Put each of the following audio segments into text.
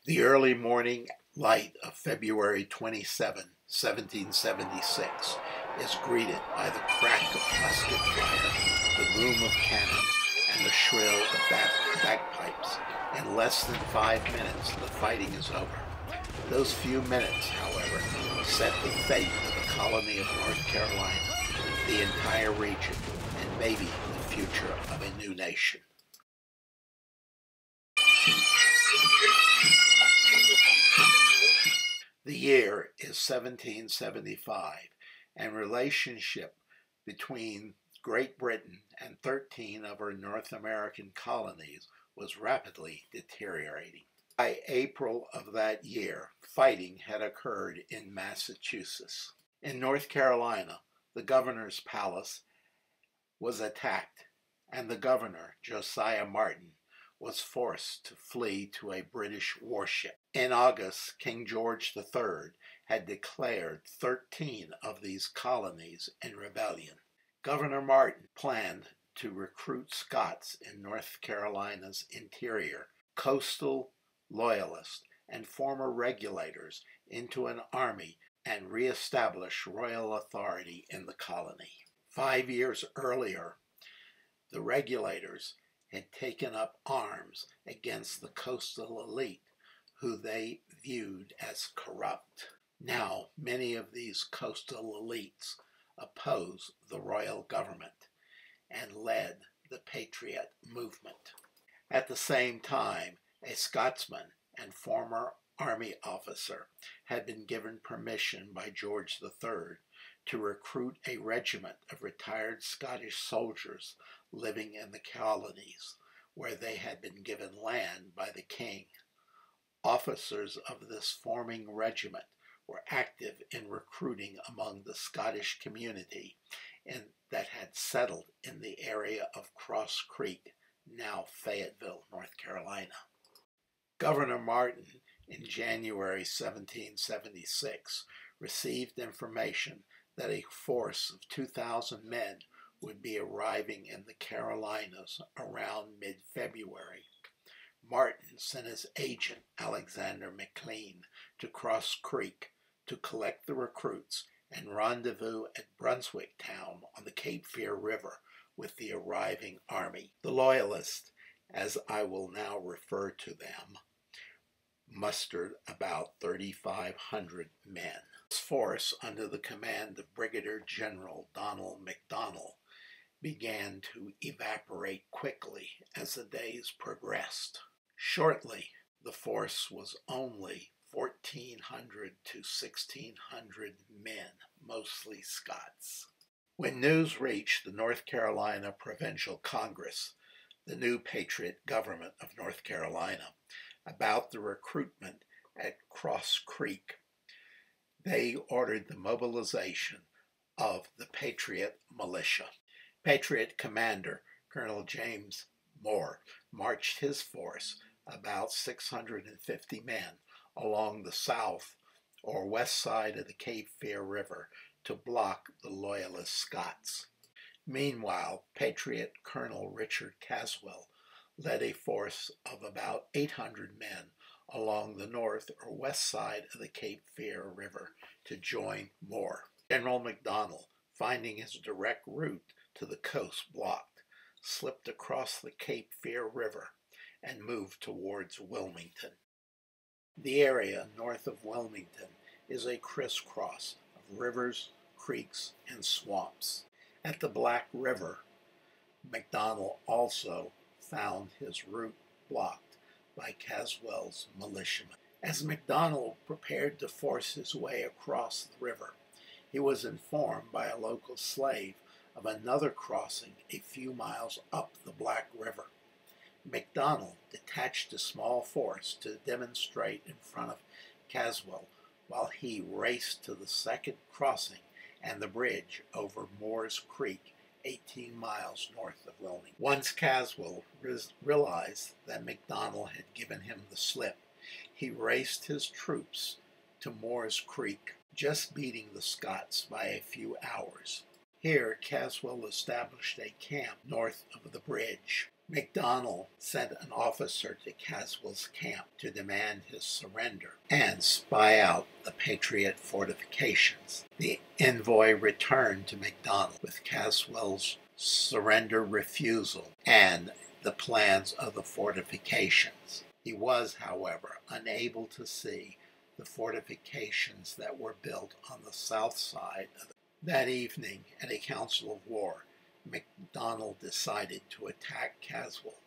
The early morning light of February 27, 1776, is greeted by the crack of musket fire, the boom of cannon, and the shrill of bagpipes. In less than 5 minutes, the fighting is over. Those few minutes, however, set the fate of the colony of North Carolina, the entire region, and maybe the future of a new nation. The year is 1775, and relationship between Great Britain and 13 of her North American colonies was rapidly deteriorating. By April of that year, fighting had occurred in Massachusetts. In North Carolina, the governor's palace was attacked, and the governor, Josiah Martin, was forced to flee to a British warship. In August, King George III had declared 13 of these colonies in rebellion. Governor Martin planned to recruit Scots in North Carolina's interior, coastal loyalists, and former regulators into an army and reestablish royal authority in the colony. 5 years earlier, the regulators had taken up arms against the coastal elite, who they viewed as corrupt. Now, many of these coastal elites opposed the royal government and led the Patriot movement. At the same time, a Scotsman and former army officer had been given permission by George III to recruit a regiment of retired Scottish soldiers living in the colonies, where they had been given land by the king. Officers of this forming regiment were active in recruiting among the Scottish community that had settled in the area of Cross Creek, now Fayetteville, North Carolina. Governor Martin, in January 1776, received information that a force of 2,000 men would be arriving in the Carolinas around mid-February. Martin sent his agent, Alexander McLean, to Cross Creek to collect the recruits and rendezvous at Brunswick Town on the Cape Fear River with the arriving army. The Loyalists, as I will now refer to them, mustered about 3,500 men. This force, under the command of Brigadier General Donald MacDonald, began to evaporate quickly as the days progressed. Shortly, the force was only 1,400 to 1,600 men, mostly Scots. When news reached the North Carolina Provincial Congress, the new Patriot government of North Carolina, about the recruitment at Cross Creek, they ordered the mobilization of the Patriot militia. Patriot commander Colonel James Moore marched his force, about 650 men, along the south or west side of the Cape Fear River to block the Loyalist Scots. Meanwhile, Patriot Colonel Richard Caswell led a force of about 800 men along the north or west side of the Cape Fear River to join Moore. General MacDonald, finding his direct route to the coast blocked, slipped across the Cape Fear River and moved towards Wilmington. The area north of Wilmington is a crisscross of rivers, creeks, and swamps. At the Black River, MacDonald also found his route blocked by Caswell's militiamen. As MacDonald prepared to force his way across the river, he was informed by a local slave of another crossing a few miles up the Black River. MacDonald detached a small force to demonstrate in front of Caswell while he raced to the second crossing and the bridge over Moore's Creek, 18 miles north of Wilmington. Once Caswell realized that MacDonald had given him the slip, he raced his troops to Moore's Creek, just beating the Scots by a few hours. Here, Caswell established a camp north of the bridge. MacDonald sent an officer to Caswell's camp to demand his surrender and spy out the Patriot fortifications. The envoy returned to MacDonald with Caswell's surrender refusal and the plans of the fortifications. He was, however, unable to see the fortifications that were built on the south side of that evening. At a council of war, MacDonald decided to attack Caswell,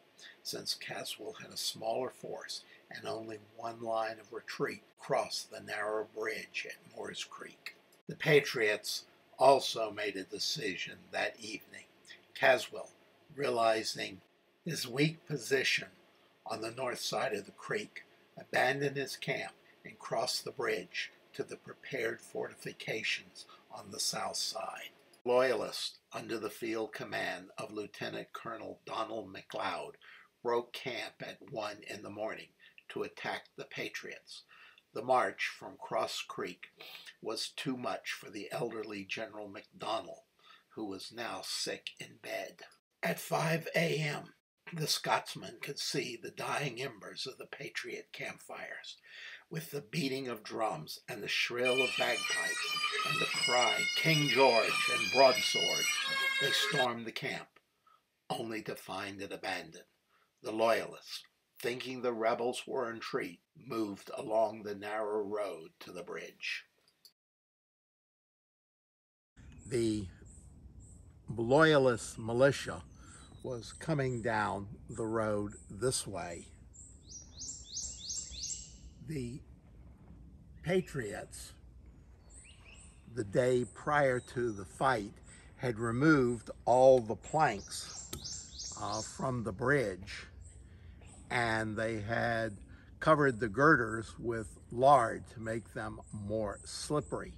since Caswell had a smaller force and only one line of retreat across the narrow bridge at Moore's Creek. The Patriots also made a decision that evening. Caswell, realizing his weak position on the north side of the creek, abandoned his camp and crossed the bridge to the prepared fortifications on the south side. Loyalists, under the field command of Lieutenant Colonel Donald McLeod, broke camp at 1 in the morning to attack the Patriots. The march from Cross Creek was too much for the elderly General MacDonald, who was now sick in bed. At 5 a.m., the Scotsmen could see the dying embers of the Patriot campfires. With the beating of drums and the shrill of bagpipes and the cry, "King George," and broadswords, they stormed the camp, only to find it abandoned. The Loyalists, thinking the rebels were in retreat, moved along the narrow road to the bridge. The Loyalist militia was coming down the road this way. The Patriots, the day prior to the fight, had removed all the planks from the bridge, and they had covered the girders with lard to make them more slippery.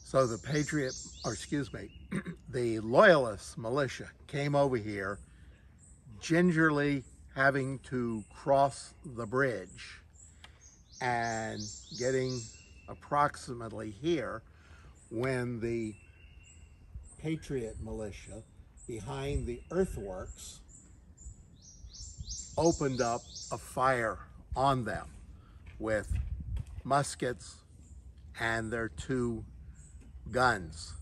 So the the Loyalist militia came over here, gingerly having to cross the bridge and getting approximately here when the Patriot militia behind the earthworks opened up a fire on them with muskets and their 2 guns.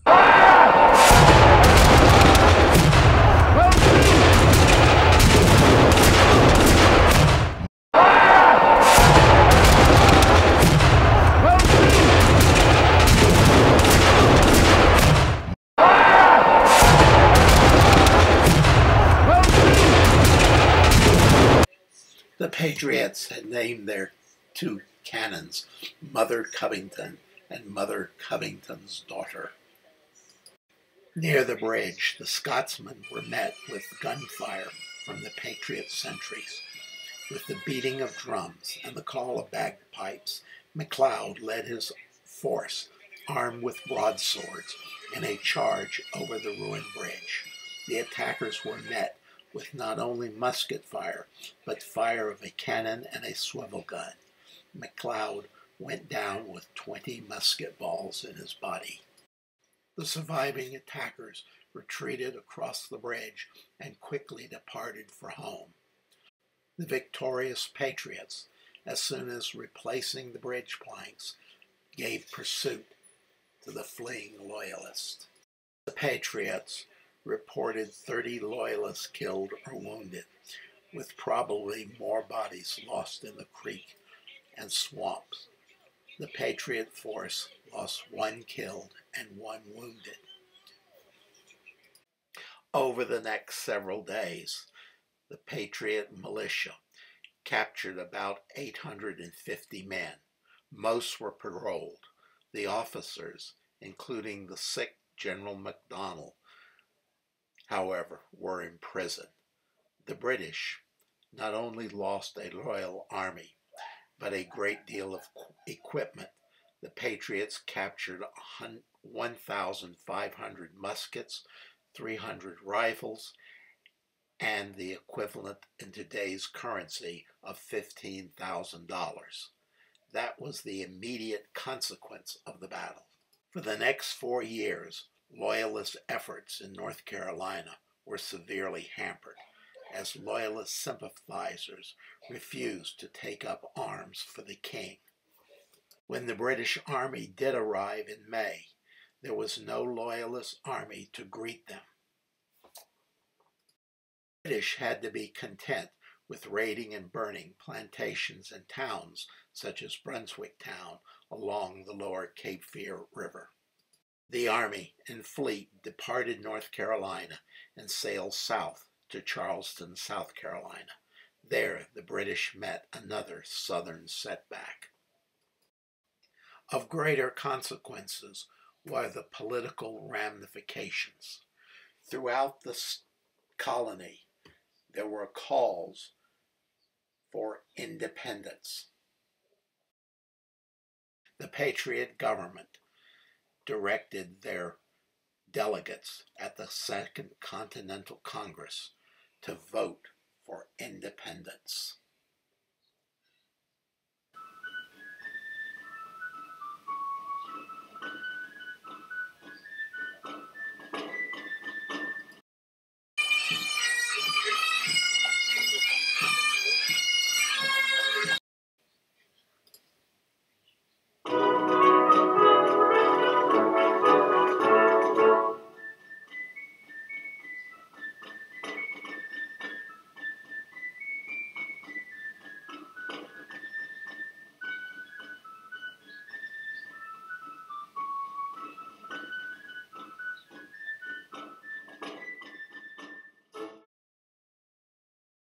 The Patriots had named their 2 cannons Mother Covington and Mother Covington's Daughter. Near the bridge, the Scotsmen were met with gunfire from the Patriot sentries. With the beating of drums and the call of bagpipes, MacLeod led his force, armed with broadswords, in a charge over the ruined bridge. The attackers were met with not only musket fire, but fire of a cannon and a swivel gun. MacLeod went down with 20 musket balls in his body. The surviving attackers retreated across the bridge and quickly departed for home. The victorious Patriots, as soon as replacing the bridge planks, gave pursuit to the fleeing Loyalists. The Patriots reported 30 Loyalists killed or wounded, with probably more bodies lost in the creek and swamps. The Patriot force lost 1 killed and 1 wounded. Over the next several days, the Patriot militia captured about 850 men. Most were paroled. The officers, including the sick General MacDonald, however, were in prison. The British not only lost a loyal army, but a great deal of equipment. The Patriots captured 1,500 muskets, 300 rifles, and the equivalent in today's currency of $15,000. That was the immediate consequence of the battle. For the next 4 years, Loyalist efforts in North Carolina were severely hampered. as Loyalist sympathizers refused to take up arms for the king. When the British Army did arrive in May, there was no Loyalist army to greet them. The British had to be content with raiding and burning plantations and towns such as Brunswick Town along the lower Cape Fear River. The army and fleet departed North Carolina and sailed south to Charleston, South Carolina. There, the British met another southern setback. Of greater consequences were the political ramifications. Throughout the colony, there were calls for independence. The Patriot government directed their delegates at the Second Continental Congress to vote for independence.